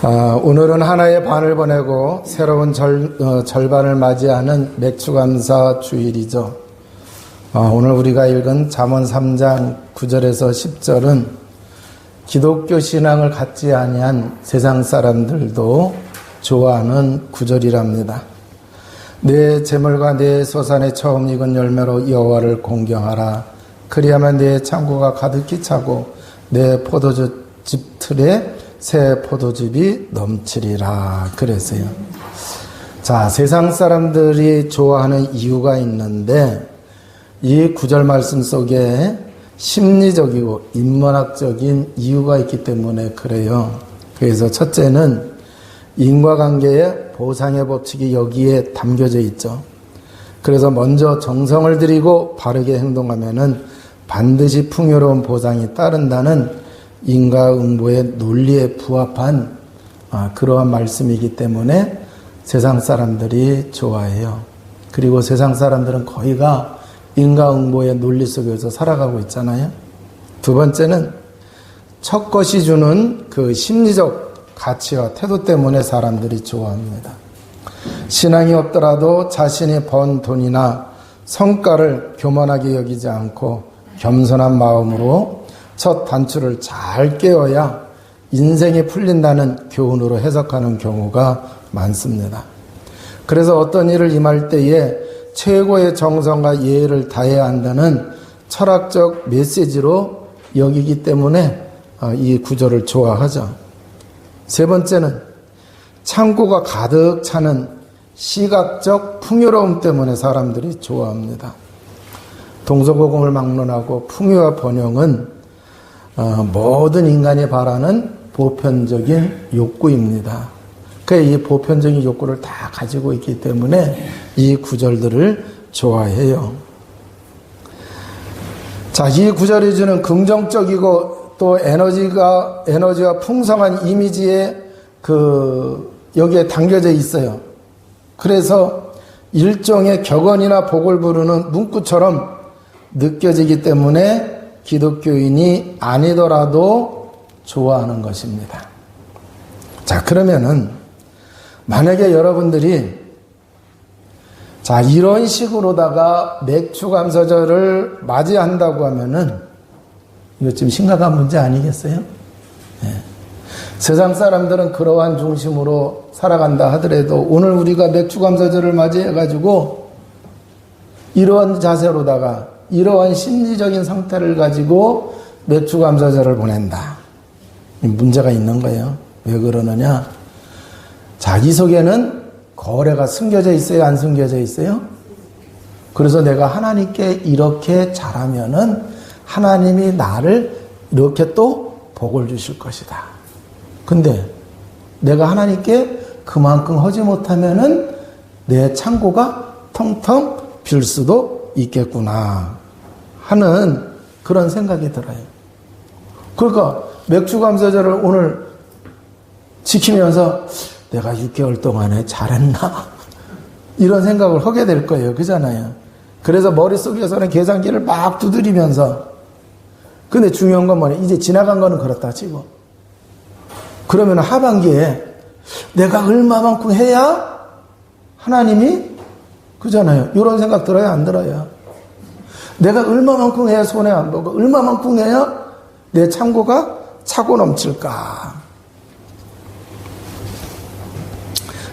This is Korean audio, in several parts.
오늘은 하나의 반을 보내고 새로운 절반을 맞이하는 맥추감사 주일이죠. 오늘 우리가 읽은 잠언 3장 9절에서 10절은 기독교 신앙을 갖지 아니한 세상 사람들도 좋아하는 구절이랍니다. 내 재물과 내 소산에 처음 익은 열매로 여호와를 공경하라. 그리하면 내 창고가 가득히 차고 내 포도주집 틀에 새 포도즙이 넘치리라 그랬어요. 자, 세상 사람들이 좋아하는 이유가 있는데 이 구절 말씀 속에 심리적이고 인문학적인 이유가 있기 때문에 그래요. 그래서 첫째는 인과관계의 보상의 법칙이 여기에 담겨져 있죠. 그래서 먼저 정성을 들이고 바르게 행동하면은 반드시 풍요로운 보상이 따른다는 인과응보의 논리에 부합한 그러한 말씀이기 때문에 세상 사람들이 좋아해요. 그리고 세상 사람들은 거의가 인과응보의 논리 속에서 살아가고 있잖아요. 두 번째는 첫 것이 주는 그 심리적 가치와 태도 때문에 사람들이 좋아합니다. 신앙이 없더라도 자신이 번 돈이나 성과를 교만하게 여기지 않고 겸손한 마음으로 첫 단추를 잘 깨어야 인생이 풀린다는 교훈으로 해석하는 경우가 많습니다. 그래서 어떤 일을 임할 때에 최고의 정성과 예의를 다해야 한다는 철학적 메시지로 여기기 때문에 이 구절을 좋아하죠. 세 번째는 창고가 가득 차는 시각적 풍요로움 때문에 사람들이 좋아합니다. 동서고금을 막론하고 풍요와 번영은 모든 인간이 바라는 보편적인 욕구입니다. 이 보편적인 욕구를 다 가지고 있기 때문에 이 구절들을 좋아해요. 자, 이 구절이 주는 긍정적이고 또 에너지와 풍성한 이미지에 여기에 담겨져 있어요. 그래서 일종의 격언이나 복을 부르는 문구처럼 느껴지기 때문에 기독교인이 아니더라도 좋아하는 것입니다. 자, 그러면은 만약에 여러분들이 이런 식으로다가 맥추감사절을 맞이한다고 하면은 이거 좀 심각한 문제 아니겠어요? 네. 세상 사람들은 그러한 중심으로 살아간다 하더라도 오늘 우리가 맥추감사절을 맞이해가지고 이러한 자세로다가 이러한 심리적인 상태를 가지고 맥추감사절을 보낸다. 문제가 있는 거예요. 왜 그러느냐? 자기 속에는 거래가 숨겨져 있어요? 안 숨겨져 있어요? 그래서 내가 하나님께 이렇게 잘하면은 하나님이 나를 이렇게 또 복을 주실 것이다. 근데 내가 하나님께 그만큼 하지 못하면은 내 창고가 텅텅 빌 수도 있겠구나 하는 그런 생각이 들어요. 그러니까 맥추감사절을 오늘 지키면서 내가 6개월 동안에 잘했나? 이런 생각을 하게 될 거예요. 그잖아요. 그래서 머릿속에서는 계산기를 막 두드리면서 근데 중요한 건 뭐냐? 이제 지나간 거는 그렇다 치고 그러면 하반기에 내가 얼마만큼 해야 하나님이 그잖아요. 이런 생각 들어요? 안 들어요? 내가 얼마만큼 해야 손해 안 보고 얼마만큼 해야 내 창고가 차고 넘칠까?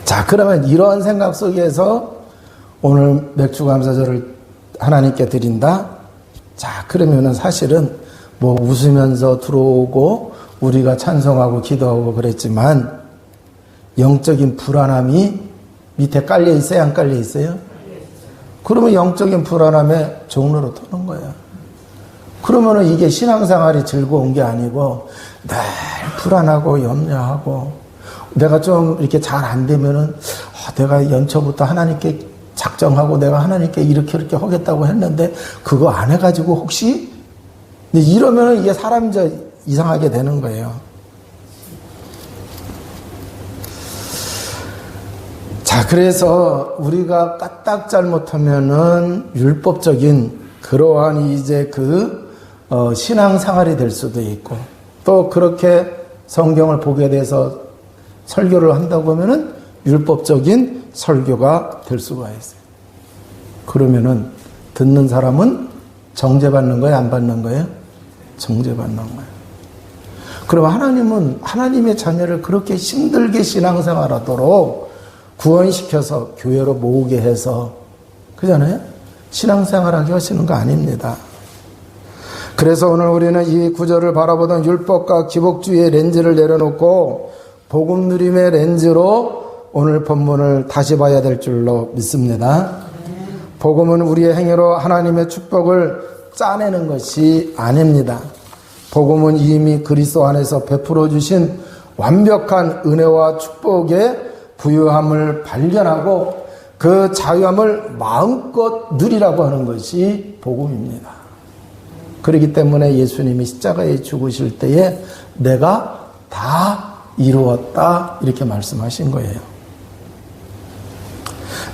자, 그러면 이러한 생각 속에서 오늘 맥추감사절을 하나님께 드린다? 자, 그러면은 사실은 뭐 웃으면서 들어오고 우리가 찬송하고 기도하고 그랬지만 영적인 불안함이 밑에 깔려 있어요? 안 깔려 있어요? 그러면 영적인 불안함에 종로로 도는 거예요. 그러면은 이게 신앙생활이 즐거운 게 아니고 늘 불안하고 염려하고 내가 좀 이렇게 잘 안 되면은 내가 연초부터 하나님께 작정하고 내가 하나님께 이렇게 하겠다고 했는데 그거 안 해가지고 혹시 이러면은 이게 사람이 이상하게 되는 거예요. 자, 그래서 우리가 까딱 잘못하면은 율법적인 그러한 이제 신앙생활이 될 수도 있고 또 그렇게 성경을 보게 돼서 설교를 한다고 하면은 율법적인 설교가 될 수가 있어요. 그러면은 듣는 사람은 정죄받는 거예요? 안 받는 거예요? 정죄받는 거예요. 그럼 하나님은 하나님의 자녀를 그렇게 힘들게 신앙생활하도록 구원시켜서 교회로 모으게 해서 그잖아요? 신앙생활하게 하시는 거 아닙니다. 그래서 오늘 우리는 이 구절을 바라보던 율법과 기복주의의 렌즈를 내려놓고 복음 누림의 렌즈로 오늘 본문을 다시 봐야 될 줄로 믿습니다. 복음은 우리의 행위로 하나님의 축복을 짜내는 것이 아닙니다. 복음은 이미 그리스도 안에서 베풀어 주신 완벽한 은혜와 축복의 부유함을 발견하고 그 자유함을 마음껏 누리라고 하는 것이 복음입니다. 그렇기 때문에 예수님이 십자가에 죽으실 때에 내가 다 이루었다 이렇게 말씀하신 거예요.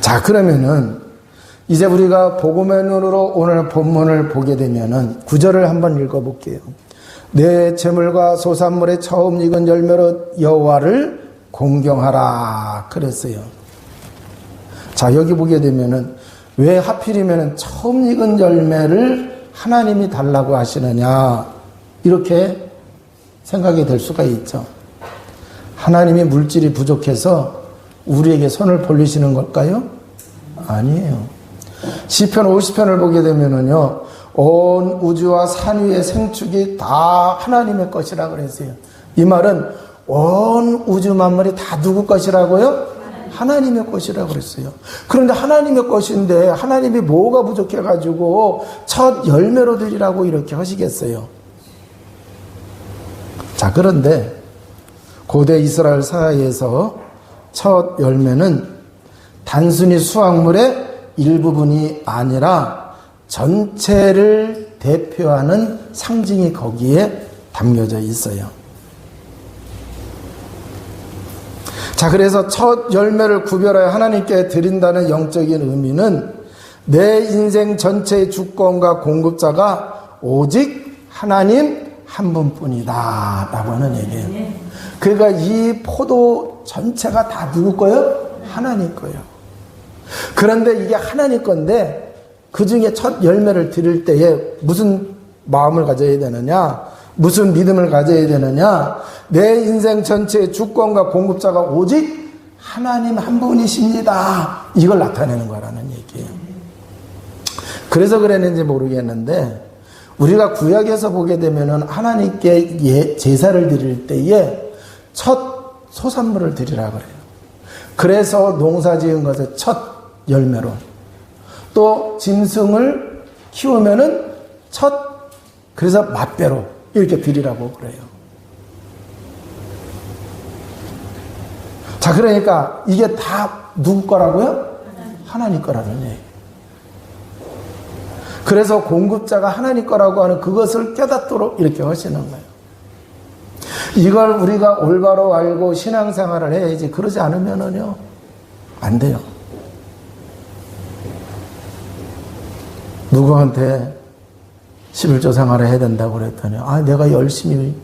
자, 그러면은 이제 우리가 복음의 눈으로 오늘 본문을 보게 되면은 9절을 한번 읽어볼게요. 내 재물과 소산물의 처음 익은 열매로 여호와를 공경하라 그랬어요. 자, 여기 보게 되면은 왜 하필이면은 처음 익은 열매를 하나님이 달라고 하시느냐 이렇게 생각이 될 수가 있죠. 하나님이 물질이 부족해서 우리에게 손을 벌리시는 걸까요? 아니에요. 시편 50편을 보게 되면은요, 온 우주와 산 위의 생축이 다 하나님의 것이라 그랬어요. 이 말은 온 우주 만물이 다 누구 것이라고요? 하나님의 것이라고 그랬어요. 그런데 하나님의 것인데 하나님이 뭐가 부족해가지고 첫 열매로 드리라고 이렇게 하시겠어요? 자, 그런데 고대 이스라엘 사회에서 첫 열매는 단순히 수확물의 일부분이 아니라 전체를 대표하는 상징이 거기에 담겨져 있어요. 자, 그래서 첫 열매를 구별하여 하나님께 드린다는 영적인 의미는 내 인생 전체의 주권과 공급자가 오직 하나님 한 분뿐이다 라고 하는 얘기예요. 그러니까 이 포도 전체가 다 누구 거예요? 하나님 거예요. 그런데 이게 하나님 건데 그 중에 첫 열매를 드릴 때에 무슨 마음을 가져야 되느냐? 무슨 믿음을 가져야 되느냐? 내 인생 전체의 주권과 공급자가 오직 하나님 한 분이십니다. 이걸 나타내는 거라는 얘기예요. 그래서 그랬는지 모르겠는데 우리가 구약에서 보게 되면은 하나님께 제사를 드릴 때에 첫 소산물을 드리라 그래요. 그래서 농사 지은 것의 첫 열매로 또 짐승을 키우면은 그래서 맛배로 이렇게 드리라고 그래요. 자, 그러니까 이게 다 누구 거라고요? 하나님 거라는 얘기예요. 그래서 공급자가 하나님 거라고 하는 그것을 깨닫도록 이렇게 하시는 거예요. 이걸 우리가 올바로 알고 신앙생활을 해야지 그러지 않으면은요 안 돼요. 누구한테 11조 생활을 해야 된다고 그랬더니 내가 열심히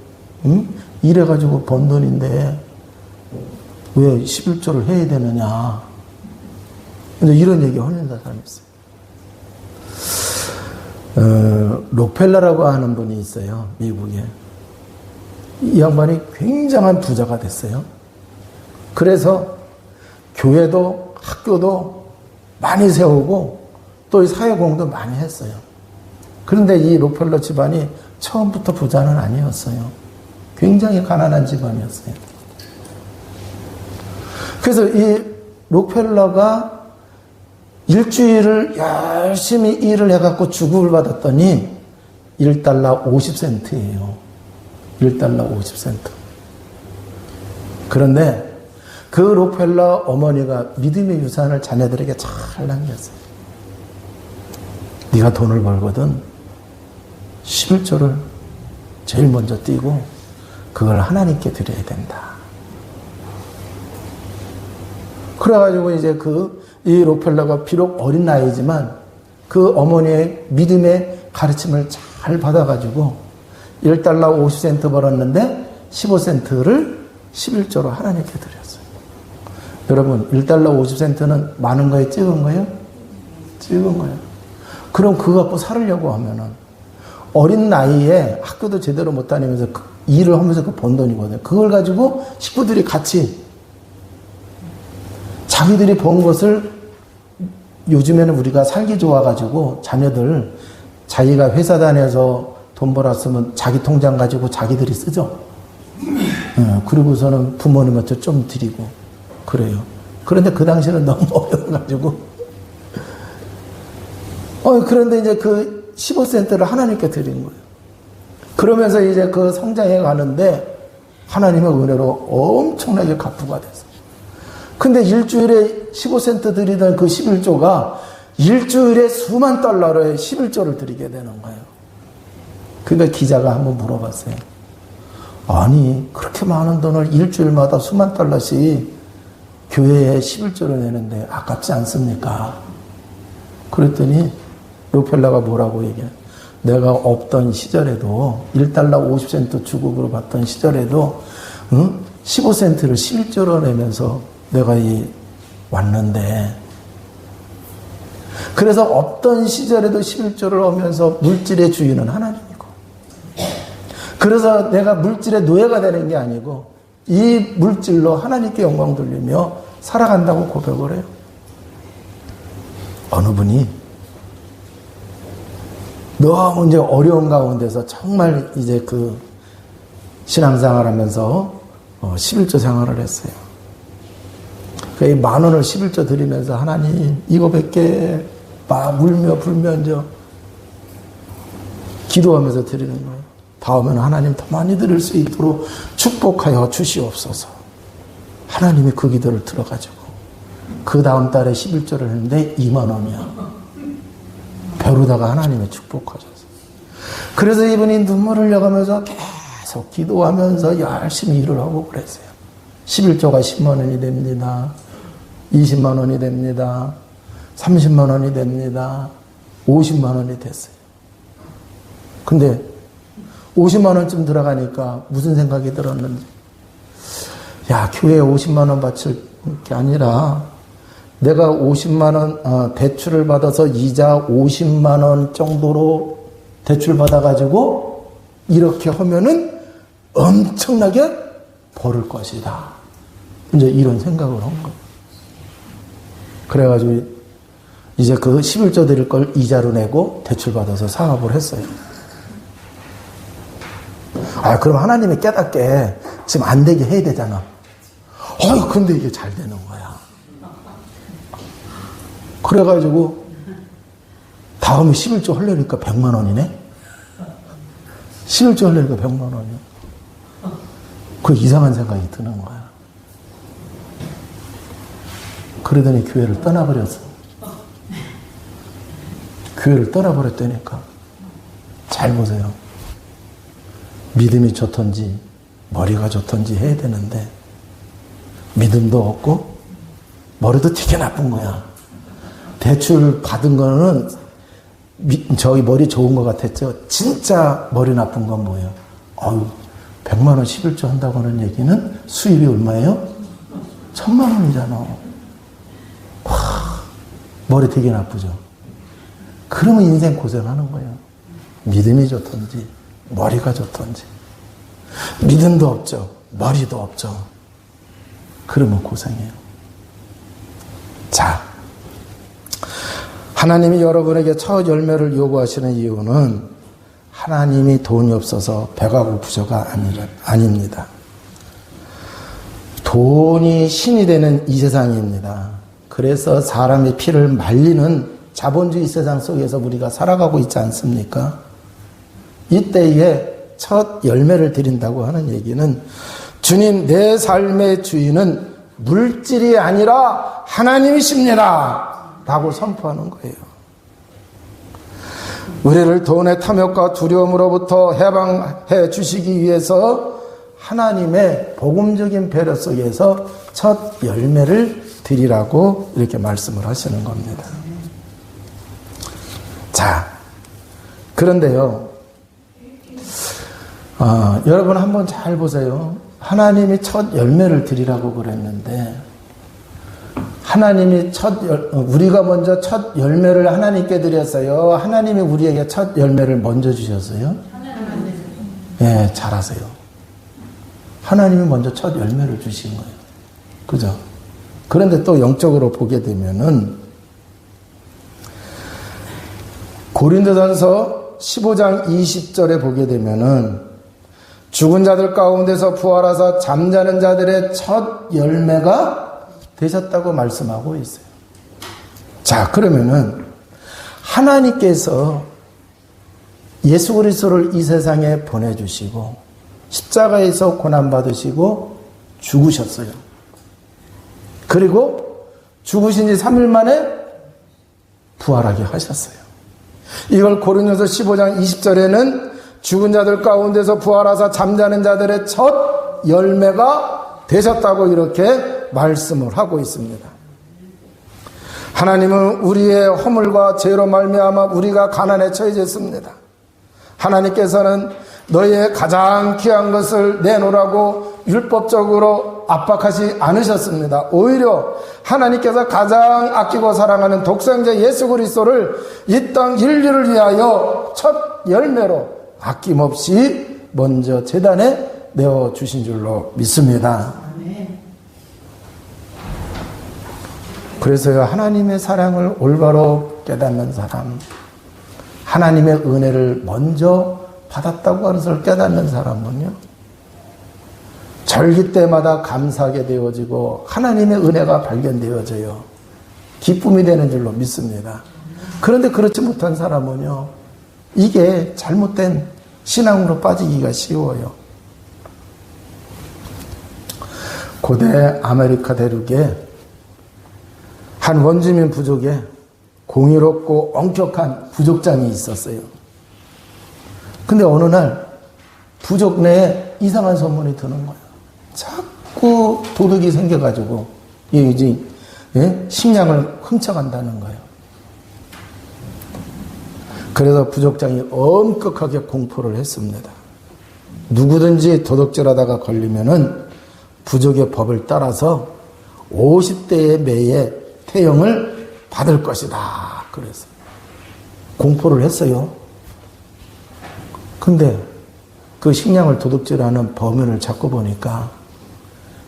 일해가지고 번 돈인데 왜 11조를 해야 되느냐. 근데 이런 얘기 하는 사람이 있어요. 록펠러라고 하는 분이 있어요. 미국에. 이 양반이 굉장한 부자가 됐어요. 그래서 교회도 학교도 많이 세우고 또 사회공도 많이 했어요. 그런데 이 록펠러 집안이 처음부터 부자는 아니었어요. 굉장히 가난한 집안이었어요. 그래서 이 록펠러가 일주일을 열심히 일을 해갖고 주급을 받았더니 1달러 50센트예요. 1달러 50센트. 그런데 그 록펠러 어머니가 믿음의 유산을 자녀들에게 잘 남겼어요. 네가 돈을 벌거든 11조를 제일 먼저 띄고 그걸 하나님께 드려야 된다. 그래가지고 이제 이 록펠러가 비록 어린 나이지만 그 어머니의 믿음의 가르침을 잘 받아가지고 1달러 50센트 벌었는데 15센트를 11조로 하나님께 드렸어요. 여러분, 1달러 50센트는 많은 거에 적은 거예요? 적은 거예요. 그럼 그거 갖고 살으려고 하면은 어린 나이에 학교도 제대로 못 다니면서 일을 하면서 번 돈이거든요. 그걸 가지고 식구들이 같이 자기들이 번 것을 요즘에는 우리가 살기 좋아가지고 자녀들 자기가 회사 다녀서 돈 벌었으면 자기 통장 가지고 자기들이 쓰죠. 그리고서는 부모님한테 좀 드리고 그래요. 그런데 그 당시에는 너무 어려워가지고 그런데 이제 그 15센트를 하나님께 드린 거예요. 그러면서 이제 그 성장해 가는데 하나님의 은혜로 엄청나게 가부가 됐어요. 근데 일주일에 15센트 드리던 그 11조가 일주일에 수만 달러로의 11조를 드리게 되는 거예요. 그러니까 기자가 한번 물어봤어요. 아니, 그렇게 많은 돈을 일주일마다 수만 달러씩 교회에 11조를 내는데 아깝지 않습니까? 그랬더니 록펠러가 뭐라고 얘기해? 내가 없던 시절에도 1달러 50센트 주국으로 받던 시절에도 15센트를 11조로 내면서 내가 왔는데 그래서 없던 시절에도 11조를 오면서 물질의 주인은 하나님이고 그래서 내가 물질의 노예가 되는 게 아니고 이 물질로 하나님께 영광 돌리며 살아간다고 고백을 해요. 어느 분이 너무 이제 어려운 가운데서 정말 이제 그 신앙생활 하면서 11조 생활을 했어요. 그 10,000원을 11조 드리면서 하나님 이거밖에 막 울며 불며 기도하면서 드리는 거예요. 다음에는 하나님 더 많이 드릴 수 있도록 축복하여 주시옵소서. 하나님이 그 기도를 들어가지고 그 다음 달에 11조를 했는데 20,000원이야. 벼르다가 하나님의 축복하셨어요. 그래서 이분이 눈물을 흘려가면서 계속 기도하면서 열심히 일을 하고 그랬어요. 11조가 10만 원이 됩니다. 20만 원이 됩니다. 30만 원이 됩니다. 50만 원이 됐어요. 근데 50만 원쯤 들어가니까 무슨 생각이 들었는지, 야, 교회에 50만 원 바칠 게 아니라 내가 50만 원 대출을 받아서 이자 50만 원 정도로 대출 받아가지고 이렇게 하면은 엄청나게 벌을 것이다. 이제 이런 생각을 한 거예요. 그래가지고 이제 그 11조 드릴 걸 이자로 내고 대출 받아서 사업을 했어요. 그럼 하나님이 깨닫게 지금 안 되게 해야 되잖아. 근데 이게 잘 되는 거야. 그래가지고 다음에 11조 하려니까 100만 원이네? 11조 하려니까 100만 원이야. 그 이상한 생각이 드는 거야. 그러더니 교회를 떠나버렸어. 교회를 떠나버렸다니까. 잘 보세요. 믿음이 좋던지 머리가 좋던지 해야 되는데 믿음도 없고 머리도 되게 나쁜 거야. 대출 받은 거는 저기 머리 좋은 것 같았죠. 진짜 머리 나쁜 건 뭐예요? 100만 원 11조 한다고 하는 얘기는 수입이 얼마예요? 1,000만 원이잖아. 와, 머리 되게 나쁘죠. 그러면 인생 고생하는 거예요. 믿음이 좋던지 머리가 좋던지. 믿음도 없죠. 머리도 없죠. 그러면 고생해요. 자, 하나님이 여러분에게 첫 열매를 요구하시는 이유는 하나님이 돈이 없어서 배가 고프셔가 아닙니다. 돈이 신이 되는 이 세상입니다. 그래서 사람의 피를 말리는 자본주의 세상 속에서 우리가 살아가고 있지 않습니까? 이때에 첫 열매를 드린다고 하는 얘기는 주님, 내 삶의 주인은 물질이 아니라 하나님이십니다 라고 선포하는 거예요. 우리를 돈의 탐욕과 두려움으로부터 해방해 주시기 위해서 하나님의 복음적인 배려 속에서 첫 열매를 드리라고 이렇게 말씀을 하시는 겁니다. 자, 그런데요, 여러분 한번 잘 보세요. 하나님이 첫 열매를 드리라고 그랬는데, 하나님이 우리가 먼저 첫 열매를 하나님께 드렸어요? 하나님이 우리에게 첫 열매를 먼저 주셨어요? 네, 잘하세요. 하나님이 먼저 첫 열매를 주신 거예요. 그죠? 그런데 또 영적으로 보게 되면은, 고린도전서 15장 20절에 보게 되면은, 죽은 자들 가운데서 부활하사 잠자는 자들의 첫 열매가 되셨다고 말씀하고 있어요. 자, 그러면은 하나님께서 예수 그리스도를 이 세상에 보내주시고 십자가에서 고난받으시고 죽으셨어요. 그리고 죽으신 지 3일 만에 부활하게 하셨어요. 이걸 고린도서 15장 20절에는 죽은 자들 가운데서 부활하사 잠자는 자들의 첫 열매가 되셨다고 이렇게 말씀을 하고 있습니다. 하나님은 우리의 허물과 죄로 말미암아 우리가 가난에 처해졌습니다. 하나님께서는 너희의 가장 귀한 것을 내놓으라고 율법적으로 압박하지 않으셨습니다. 오히려 하나님께서 가장 아끼고 사랑하는 독생자 예수 그리스도를 이 땅 인류를 위하여 첫 열매로 아낌없이 먼저 제단에 내어주신 줄로 믿습니다. 그래서요, 하나님의 사랑을 올바로 깨닫는 사람, 하나님의 은혜를 먼저 받았다고 하는 것을 깨닫는 사람은요, 절기 때마다 감사하게 되어지고 하나님의 은혜가 발견되어져요. 기쁨이 되는 줄로 믿습니다. 그런데 그렇지 못한 사람은요, 이게 잘못된 신앙으로 빠지기가 쉬워요. 고대 아메리카 대륙에 한 원주민 부족에 공의롭고 엄격한 부족장이 있었어요. 근데 어느 날 부족 내에 이상한 소문이 드는 거예요. 자꾸 도둑이 생겨가지고 이제 식량을 훔쳐간다는 거예요. 그래서 부족장이 엄격하게 공포를 했습니다. 누구든지 도둑질하다가 걸리면은 부족의 법을 따라서 50대의 매에 태형을 받을 것이다. 그래서 공포를 했어요. 근데 그 식량을 도둑질하는 범인을 잡고 보니까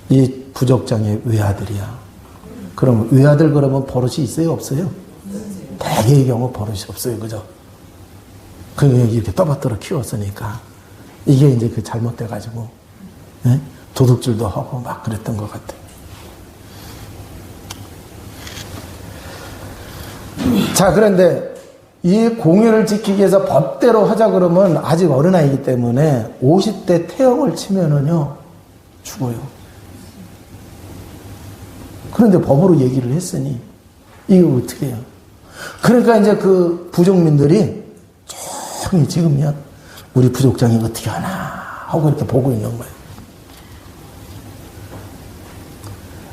이 부족장의 외아들이야. 그럼 외아들 그러면 버릇이 있어요? 없어요? 대개의 경우 버릇이 없어요. 그죠? 그게 이렇게 떠받들어 키웠으니까 이게 이제 그 잘못돼가지고 도둑질도 하고 막 그랬던 것 같아요. 자, 그런데 이 공의를 지키기 위해서 법대로 하자 그러면 아직 어린아이기 때문에 50대 태형을 치면은요, 죽어요. 그런데 법으로 얘기를 했으니, 이거 어떻게 해요? 그러니까 이제 그 부족민들이 조용히 지으면 우리 부족장이 어떻게 하나 하고 이렇게 보고 있는 거예요.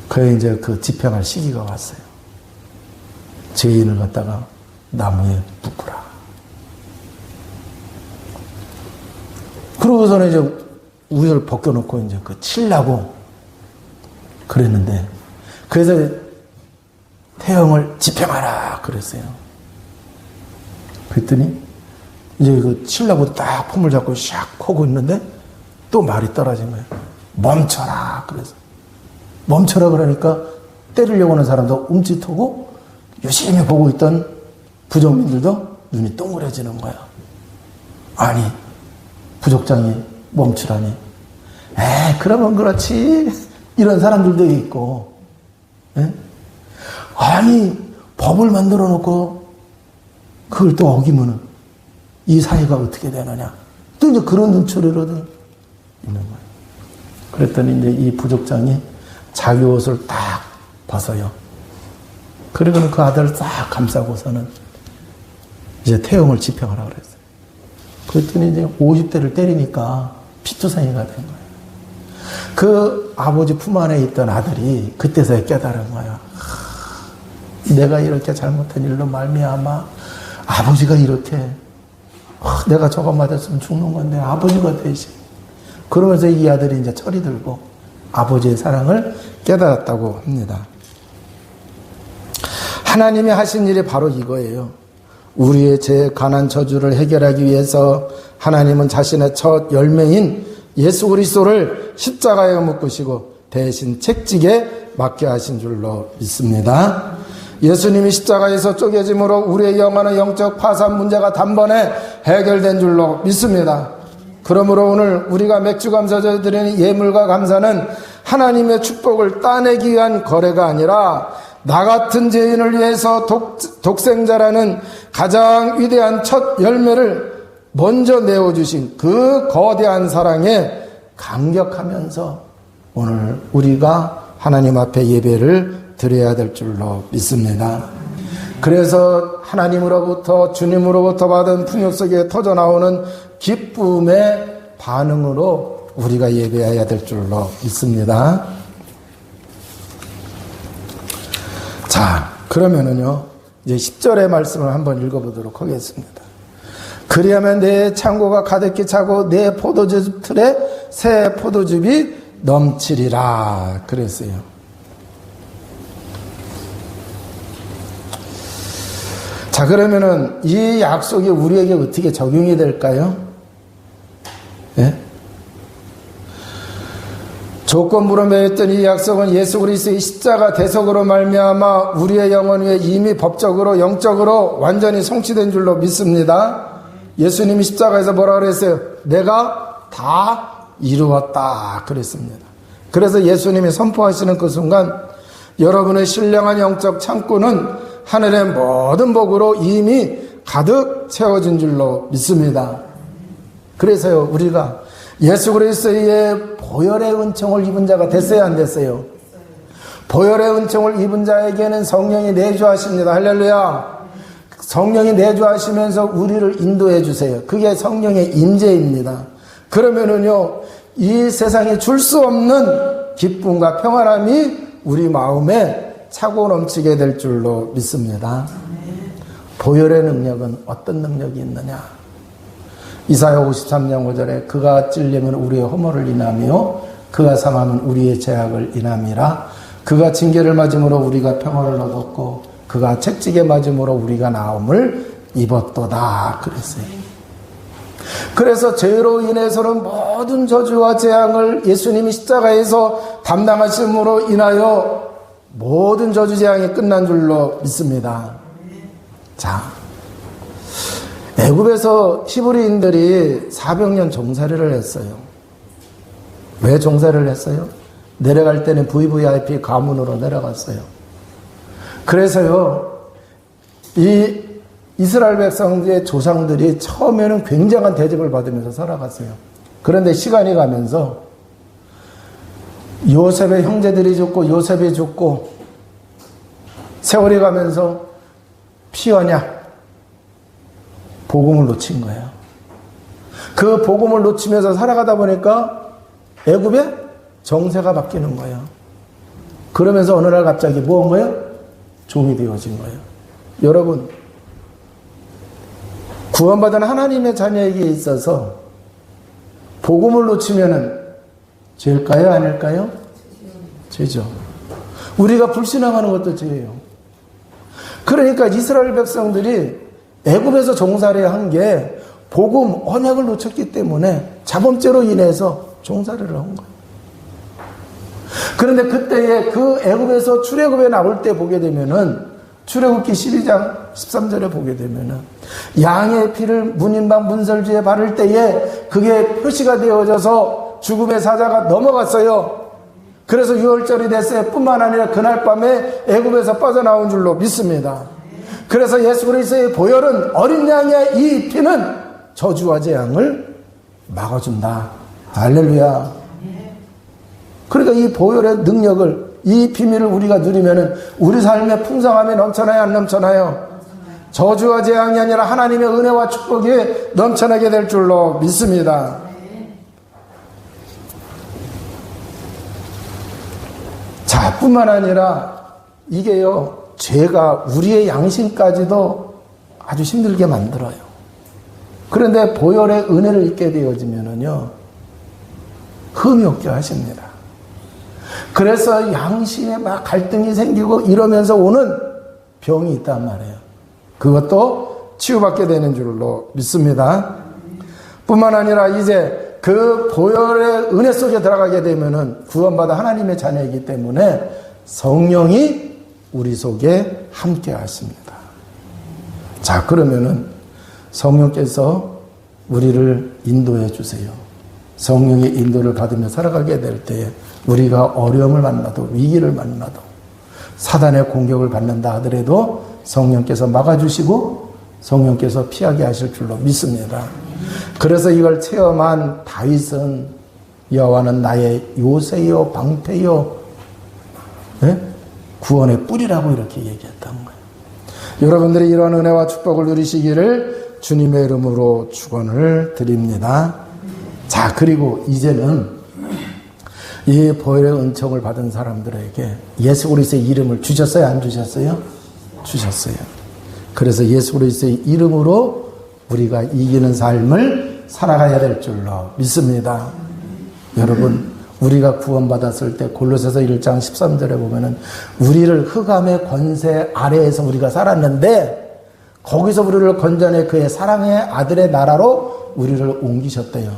그래 이제 그 집행할 시기가 왔어요. 죄인을 갖다가 나무에 묶으라. 그러고서는 이제 우유를 벗겨놓고 이제 그 칠라고 그랬는데, 그래서 태형을 집행하라 그랬어요. 그랬더니 이제 그 칠라고 딱 폼을 잡고 샥 하고 있는데 또 말이 떨어진 거예요. 멈춰라 그래서. 멈춰라 그러니까 때리려고 하는 사람도 움찔하고 유심히 보고 있던 부족민들도 눈이 동그래지는 거야. 아니, 부족장이 멈추라니. 그러면 그렇지. 이런 사람들도 있고. 아니, 법을 만들어 놓고 그걸 또 어기면은 이 사회가 어떻게 되느냐. 또 이제 그런 눈초리로도 있는 거예요. 그랬더니 이제 이 부족장이 자기 옷을 딱 벗어요. 그리고는 그 아들을 싹 감싸고서는 이제 태형을 집행하라 그랬어요. 그랬더니 이제 50대를 때리니까 피투성이가 된 거예요. 그 아버지 품 안에 있던 아들이 그때서야 깨달은 거예요. 내가 이렇게 잘못한 일로 말미암아 아버지가 이렇게 내가 저거 맞았으면 죽는 건데 아버지가 대신 그러면서 이 아들이 이제 철이 들고 아버지의 사랑을 깨달았다고 합니다. 하나님이 하신 일이 바로 이거예요. 우리의 죄, 가난, 저주를 해결하기 위해서 하나님은 자신의 첫 열매인 예수 그리스도를 십자가에 묶으시고 대신 채찍에 맞게 하신 줄로 믿습니다. 예수님이 십자가에서 쪼개짐으로 우리의 영혼의 영적 파산 문제가 단번에 해결된 줄로 믿습니다. 그러므로 오늘 우리가 맥주감사절 드리는 예물과 감사는 하나님의 축복을 따내기 위한 거래가 아니라 나 같은 죄인을 위해서 독생자라는 가장 위대한 첫 열매를 먼저 내어주신 그 거대한 사랑에 감격하면서 오늘 우리가 하나님 앞에 예배를 드려야 될 줄로 믿습니다. 그래서 하나님으로부터 주님으로부터 받은 풍요 속에 터져나오는 기쁨의 반응으로 우리가 예배해야 될 줄로 믿습니다. 자, 그러면은요, 이제 10절의 말씀을 한번 읽어보도록 하겠습니다. 그리하면 내 창고가 가득히 차고 내 포도즙 틀에 새 포도즙이 넘치리라 그랬어요. 자, 그러면은 이 약속이 우리에게 어떻게 적용이 될까요? 예? 조건부로 맺었던 이 약속은 예수 그리스도의 십자가 대속으로 말미암아 우리의 영혼 위에 이미 법적으로 영적으로 완전히 성취된 줄로 믿습니다. 예수님이 십자가에서 뭐라 그랬어요? 내가 다 이루었다 그랬습니다. 그래서 예수님이 선포하시는 그 순간 여러분의 신령한 영적 창고는 하늘의 모든 복으로 이미 가득 채워진 줄로 믿습니다. 그래서요, 우리가 예수 그리스도의 보혈의 은총을 입은 자가 됐어요, 안 됐어요? 보혈의 은총을 입은 자에게는 성령이 내주하십니다. 할렐루야. 성령이 내주하시면서 우리를 인도해 주세요. 그게 성령의 임재입니다. 그러면은요, 이 세상에 줄 수 없는 기쁨과 평안함이 우리 마음에 차고 넘치게 될 줄로 믿습니다. 보혈의 능력은 어떤 능력이 있느냐? 이사야 53장 5절에 그가 찔리면 우리의 허물을 인하며 그가 상하면 우리의 죄악을 인함이라. 그가 징계를 맞음으로 우리가 평화를 얻었고 그가 채찍에 맞음으로 우리가 나음을 입었도다 그랬어요. 그래서 죄로 인해서는 모든 저주와 재앙을 예수님이 십자가에서 담당하심으로 인하여 모든 저주 재앙이 끝난 줄로 믿습니다. 자, 애굽에서 히브리인들이 400년 종살이를 했어요. 왜 종살이를 했어요? 내려갈 때는 VVIP 가문으로 내려갔어요. 그래서요, 이 이스라엘 백성들의 조상들이 처음에는 굉장한 대접을 받으면서 살아갔어요. 그런데 시간이 가면서 요셉의 형제들이 죽고 요셉이 죽고 세월이 가면서 피하냐? 복음을 놓친 거예요. 그 복음을 놓치면서 살아가다 보니까 애굽의 정세가 바뀌는 거예요. 그러면서 어느 날 갑자기 뭐 한 거예요? 종이 되어진 거예요. 여러분, 구원받은 하나님의 자녀에게 있어서 복음을 놓치면은 죄일까요? 아닐까요? 죄죠. 우리가 불신앙하는 것도 죄예요. 그러니까 이스라엘 백성들이 애굽에서 종살이 한 게 복음, 언약을 놓쳤기 때문에 자범죄로 인해서 종살이를 한 거예요. 그런데 그때에 그 애굽에서 출애굽에 나올 때 보게 되면은 출애굽기 12장 13절에 보게 되면은 양의 피를 문인방 문설주에 바를 때에 그게 표시가 되어져서 죽음의 사자가 넘어갔어요. 그래서 유월절이 됐어요. 뿐만 아니라 그날 밤에 애굽에서 빠져나온 줄로 믿습니다. 그래서 예수 그리스도의 보혈은 어린 양의 이 피는 저주와 재앙을 막아준다. 할렐루야. 그러니까 이 보혈의 능력을, 이 비밀을 우리가 누리면은 우리 삶에 풍성함이 넘쳐나요, 안 넘쳐나요? 저주와 재앙이 아니라 하나님의 은혜와 축복이 넘쳐나게 될 줄로 믿습니다. 자, 뿐만 아니라 이게요, 죄가 우리의 양심까지도 아주 힘들게 만들어요. 그런데 보혈의 은혜를 입게 되어지면은요, 흠이 없게 하십니다. 그래서 양심에 막 갈등이 생기고 이러면서 오는 병이 있단 말이에요. 그것도 치유받게 되는 줄로 믿습니다. 뿐만 아니라 이제 그 보혈의 은혜 속에 들어가게 되면은 구원받아 하나님의 자녀이기 때문에 성령이 우리 속에 함께 하십니다. 자, 그러면은 성령께서 우리를 인도해 주세요. 성령의 인도를 받으며 살아가게 될 때에 우리가 어려움을 만나도 위기를 만나도 사단의 공격을 받는다 하더라도 성령께서 막아주시고 성령께서 피하게 하실 줄로 믿습니다. 그래서 이걸 체험한 다윗은 여호와는 나의 요새요 방패요, 네? 구원의 뿔이라고 이렇게 얘기했던 거예요. 여러분들이 이런 은혜와 축복을 누리시기를 주님의 이름으로 축원을 드립니다. 자, 그리고 이제는 이 보혈의 은총을 받은 사람들에게 예수 그리스도의 이름을 주셨어요? 안 주셨어요? 주셨어요. 그래서 예수 그리스도의 이름으로 우리가 이기는 삶을 살아가야 될 줄로 믿습니다. 여러분, 우리가 구원받았을 때 골로새서 1장 13절에 보면은 우리를 흑암의 권세 아래에서 우리가 살았는데 거기서 우리를 건져내 그의 사랑의 아들의 나라로 우리를 옮기셨대요.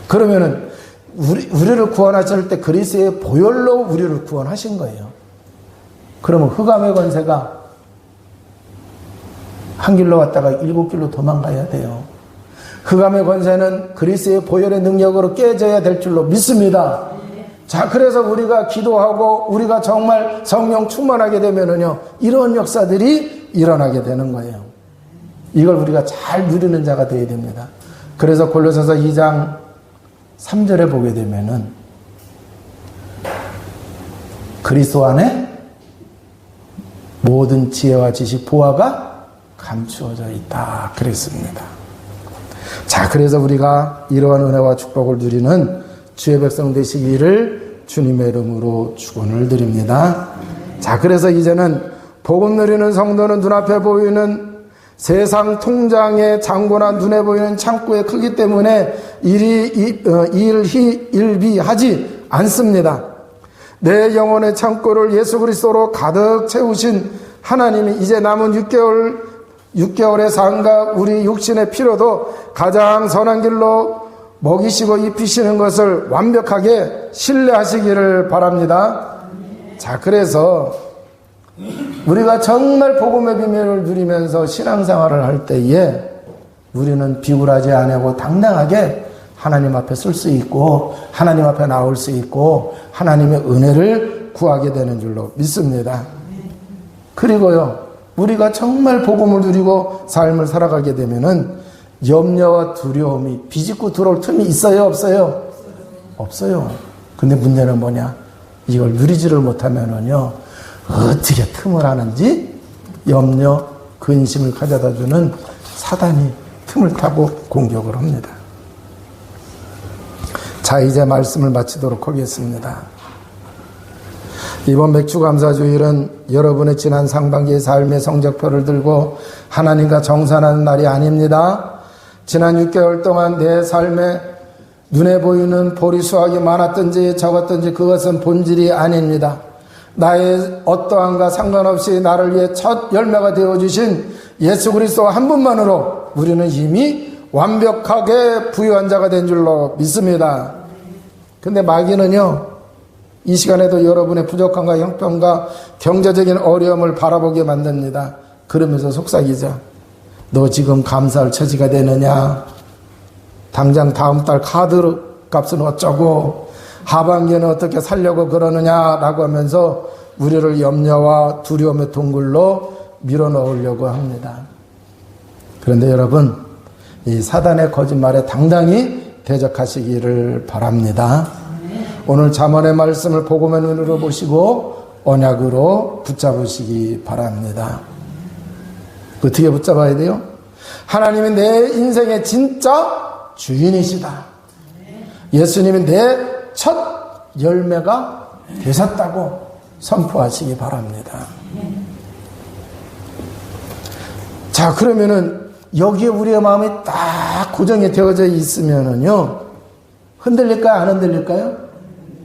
그러면은 우리를 구원하실 때 그리스도의 보혈로 우리를 구원하신 거예요. 그러면 흑암의 권세가 한 길로 왔다가 7길로 도망가야 돼요. 흑암의 권세는 그리스도의 보혈의 능력으로 깨져야 될 줄로 믿습니다. 자, 그래서 우리가 기도하고 우리가 정말 성령 충만하게 되면은요, 이런 역사들이 일어나게 되는 거예요. 이걸 우리가 잘 누리는 자가 되어야 됩니다. 그래서 골로새서 2장 3절에 보게 되면은 그리스도 안에 모든 지혜와 지식 보화가 감추어져 있다 그랬습니다. 자, 그래서 우리가 이러한 은혜와 축복을 누리는 주의 백성 되시기를 주님의 이름으로 축원을 드립니다. 자, 그래서 이제는 복음 누리는 성도는 눈앞에 보이는 세상 통장의 잔고나 눈에 보이는 창고의 크기 때문에 일비하지 않습니다. 내 영혼의 창고를 예수 그리스도로 가득 채우신 하나님이 이제 남은 6개월의 삶과 우리 육신의 피로도 가장 선한 길로 먹이시고 입히시는 것을 완벽하게 신뢰하시기를 바랍니다. 자, 그래서 우리가 정말 복음의 비밀을 누리면서 신앙생활을 할 때에 우리는 비굴하지 않고 당당하게 하나님 앞에 설 수 있고 하나님 앞에 나올 수 있고 하나님의 은혜를 구하게 되는 줄로 믿습니다. 그리고요, 우리가 정말 복음을 누리고 삶을 살아가게 되면은 염려와 두려움이 비집고 들어올 틈이 있어요? 없어요? 없어요. 근데 문제는 뭐냐? 이걸 누리지를 못하면은요, 어떻게 틈을 하는지 염려, 근심을 가져다주는 사단이 틈을 타고 공격을 합니다. 자, 이제 말씀을 마치도록 하겠습니다. 이번 맥주감사주일은 여러분의 지난 상반기의 삶의 성적표를 들고 하나님과 정산하는 날이 아닙니다. 지난 6개월 동안 내 삶에 눈에 보이는 보리수확이 많았든지 적었든지 그것은 본질이 아닙니다. 나의 어떠함과 상관없이 나를 위해 첫 열매가 되어주신 예수 그리스도 한 분만으로 우리는 이미 완벽하게 부유한 자가 된 줄로 믿습니다. 근데 마귀는요, 이 시간에도 여러분의 부족함과 형편과 경제적인 어려움을 바라보게 만듭니다. 그러면서 속삭이자. 너 지금 감사할 처지가 되느냐? 당장 다음 달 카드 값은 어쩌고? 하반기에는 어떻게 살려고 그러느냐라고 하면서 우리를 염려와 두려움의 동굴로 밀어넣으려고 합니다. 그런데 여러분, 이 사단의 거짓말에 당당히 대적하시기를 바랍니다. 오늘 잠언의 말씀을 복음의 눈으로 보시고 언약으로 붙잡으시기 바랍니다. 어떻게 붙잡아야 돼요? 하나님이 내 인생의 진짜 주인이시다. 예수님이 내 첫 열매가 되셨다고 선포하시기 바랍니다. 자, 그러면은 여기에 우리의 마음이 딱 고정이 되어져 있으면은요, 흔들릴까요? 안 흔들릴까요?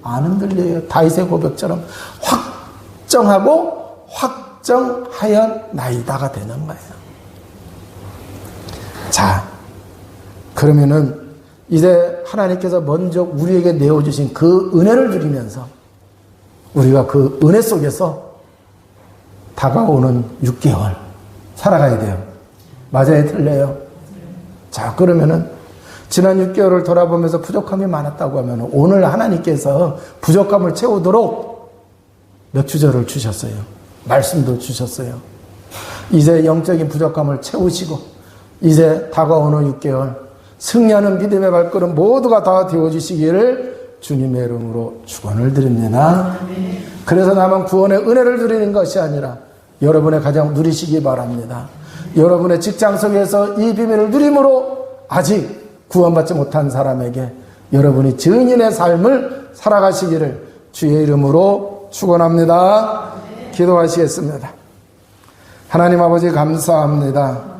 안 흔들려요. 다윗의 고백처럼 확정하고 확정하였나이다가 되는 거예요. 자, 그러면은 이제 하나님께서 먼저 우리에게 내어주신 그 은혜를 누리면서 우리가 그 은혜 속에서 다가오는 6개월 살아가야 돼요. 맞아요? 틀려요? 자, 그러면은 지난 6개월을 돌아보면서 부족함이 많았다고 하면 오늘 하나님께서 부족함을 채우도록 맥주절을 주셨어요. 말씀도 주셨어요. 이제 영적인 부족함을 채우시고 이제 다가오는 6개월 승리하는 믿음의 발걸음 모두가 다 되어주시기를 주님의 이름으로 축원을 드립니다. 그래서 나만 구원의 은혜를 누리는 것이 아니라 여러분의 가정 누리시기 바랍니다. 여러분의 직장 속에서 이 비밀을 누림으로 아직 구원받지 못한 사람에게 여러분이 증인의 삶을 살아가시기를 주의 이름으로 축원합니다. 기도하시겠습니다. 하나님 아버지 감사합니다.